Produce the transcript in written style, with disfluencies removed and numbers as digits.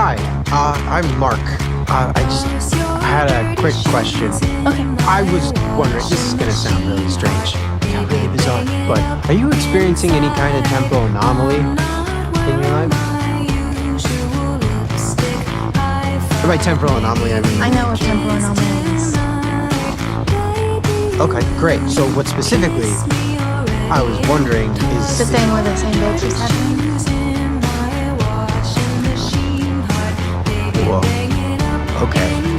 Hi, I'm Mark. I had a quick question. Okay. I was wondering, this is gonna sound really strange, really bizarre, but are you experiencing any kind of temporal anomaly in your life? And by temporal anomaly, I mean... I know what temporal anomaly is. Okay, great. So what specifically I was wondering is... The thing where the same bitch is happening. Whoa. Okay.